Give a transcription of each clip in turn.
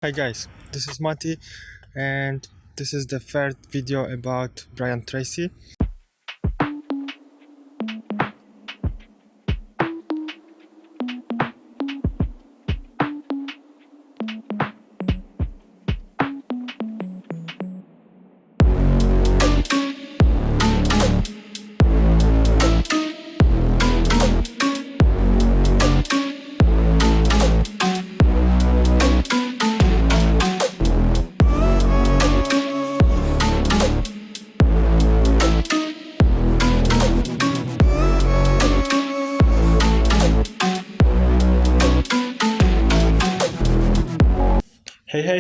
Hi guys, this is Mati and this is the third video about Brian Tracy.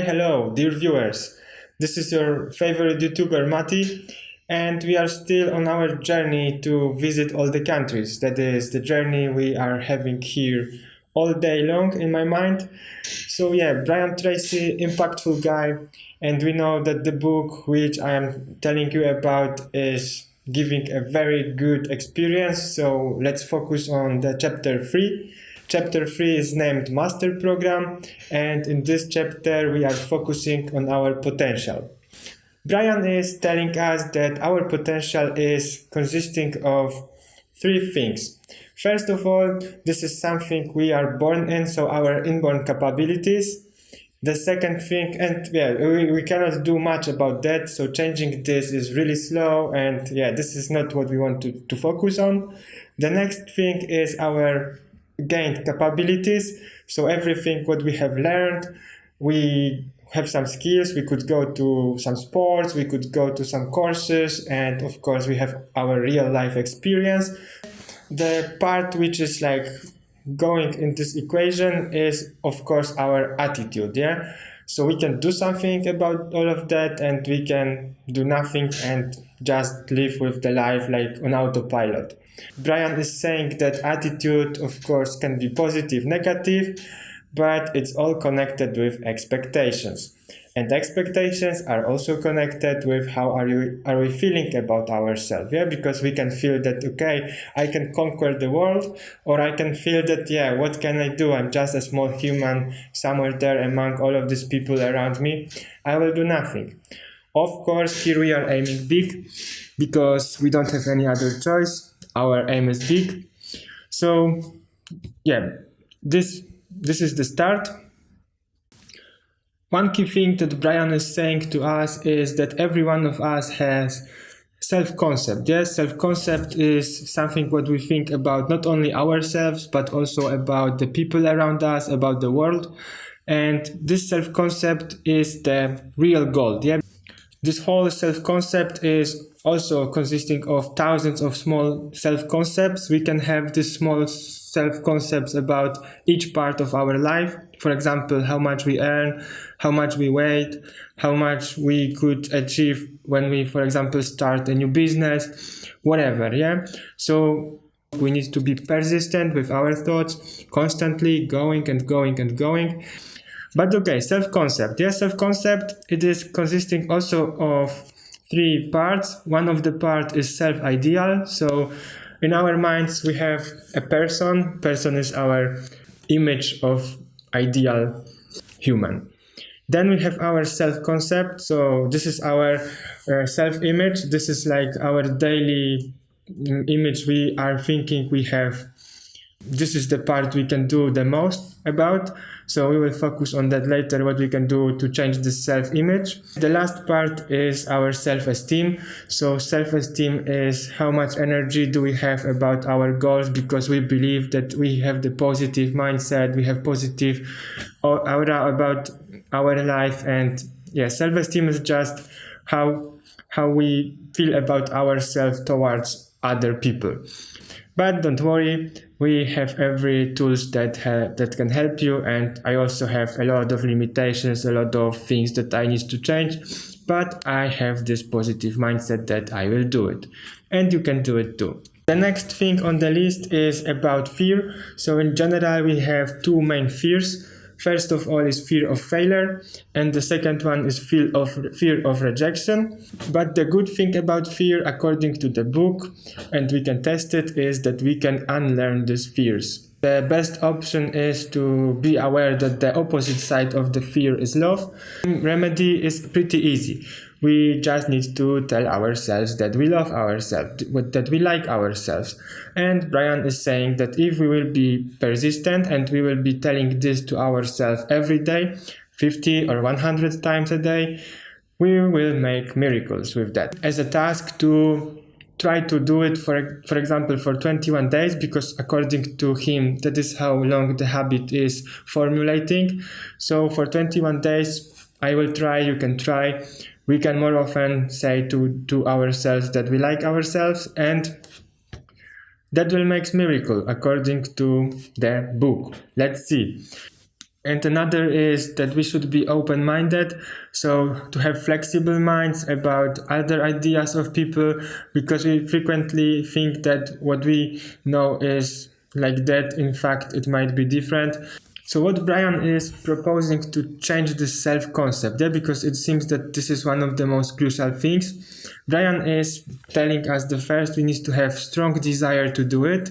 Hello, dear viewers. This is your favorite YouTuber Mati, and we are still on our journey to visit all the countries. That is the journey we are having here all day long in my mind. So yeah, Brian Tracy, impactful guy, and we know that the book which I am telling you about is giving a very good experience. So let's focus on the chapter 3. Chapter 3 is named Master Program, and in this chapter we are focusing on our potential. Brian is telling us that our potential is consisting of three things. First of all, this is something we are born in, so our inborn capabilities. The second thing, and yeah, we cannot do much about that, so changing this is really slow, and yeah, this is not what we want to focus on. The next thing is our gained capabilities, so everything what we have learned, we have some skills, we could go to some sports, we could go to some courses, and of course we have our real life experience. The part which is like going in this equation is of course our attitude, yeah, so we can do something about all of that, and we can do nothing and just live with the life like on autopilot. Brian is saying that attitude, of course, can be positive, negative, but it's all connected with expectations. And expectations are also connected with how are we feeling about ourselves, yeah? Because we can feel that, okay, I can conquer the world, or I can feel that, yeah, what can I do? I'm just a small human somewhere there among all of these people around me. I will do nothing. Of course, here we are aiming big because we don't have any other choice. Our aim is big. So yeah, this is the start. One key thing that Brian is saying to us is that every one of us has self-concept. Yes, self-concept is something what we think about not only ourselves, but also about the people around us, about the world. And this self-concept is the real goal. Yeah? This whole self-concept is also consisting of thousands of small self-concepts. We can have these small self-concepts about each part of our life. For example, how much we earn, how much we weigh, how much we could achieve when we, for example, start a new business, whatever, yeah? So we need to be persistent with our thoughts, constantly going and going and going. But okay, self-concept. Yes, self-concept, it is consisting also of three parts. One of the part is self-ideal. So in our minds, we have a person. Person is our image of ideal human. Then we have our self-concept. So this is our self-image. This is like our daily image we are thinking we have. This is the part we can do the most about. So we will focus on that later, what we can do to change this self-image. The last part is our self-esteem. So self-esteem is how much energy do we have about our goals, because we believe that we have the positive mindset, we have positive aura about our life. And yeah, self-esteem is just how we feel about ourselves towards other people. But don't worry, we have every tools that can help you, and I also have a lot of limitations, a lot of things that I need to change, but I have this positive mindset that I will do it, and you can do it too. The next thing on the list is about fear. So in general, we have two main fears. First of all is fear of failure, and the second one is fear of rejection. But the good thing about fear, according to the book, and we can test it, is that we can unlearn these fears. The best option is to be aware that the opposite side of the fear is love. Remedy is pretty easy. We just need to tell ourselves that we love ourselves, that we like ourselves. And Brian is saying that if we will be persistent and we will be telling this to ourselves every day, 50 or 100 times a day, we will make miracles with that. As a task to try to do it, for example, for 21 days, because according to him, that is how long the habit is formulating. So for 21 days, I will try, you can try. We can more often say to ourselves that we like ourselves, and that will make miracle according to the book. Let's see. And another is that we should be open-minded, so to have flexible minds about other ideas of people, because we frequently think that what we know is like that. In fact, it might be different. So what Brian is proposing to change this self-concept, because it seems that this is one of the most crucial things. Brian is telling us that first we need to have strong desire to do it,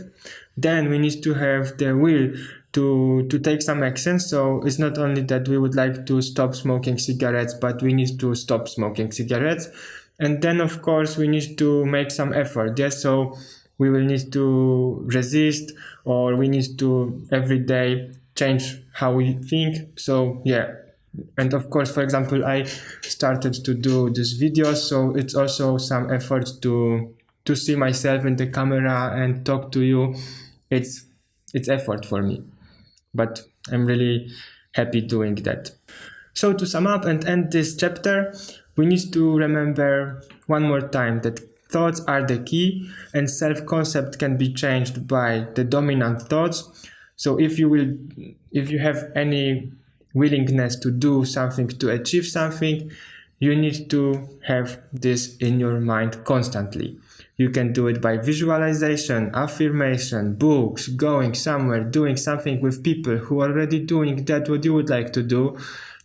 then we need to have the will to take some action. So it's not only that we would like to stop smoking cigarettes, but we need to stop smoking cigarettes. And then of course we need to make some effort. So we will need to resist, or we need to every day change how we think. So and of course, for example, I started to do these videos, so it's also some effort to see myself in the camera and talk to you. It's effort for me, but I'm really happy doing that. So to sum up and end this chapter, we need to remember one more time that thoughts are the key, and self-concept can be changed by the dominant thoughts. So if you have any willingness to do something, to achieve something, you need to have this in your mind constantly. You can do it by visualization, affirmation, books, going somewhere, doing something with people who are already doing that what you would like to do.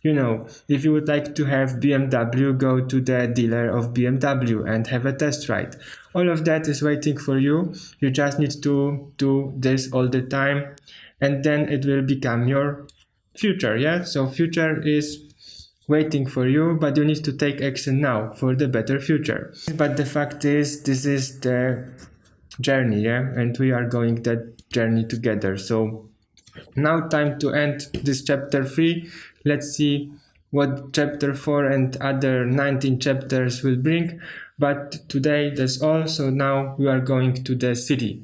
If you would like to have BMW, go to the dealer of BMW and have a test ride. All of that is waiting for you. You just need to do this all the time, and then it will become your future. So future is waiting for you, but you need to take action now for the better future. But the fact is, this is the journey, and we are going that journey together. So now time to end this chapter 3. Let's see what chapter 4 and other 19 chapters will bring. But today that's all. So now we are going to the city.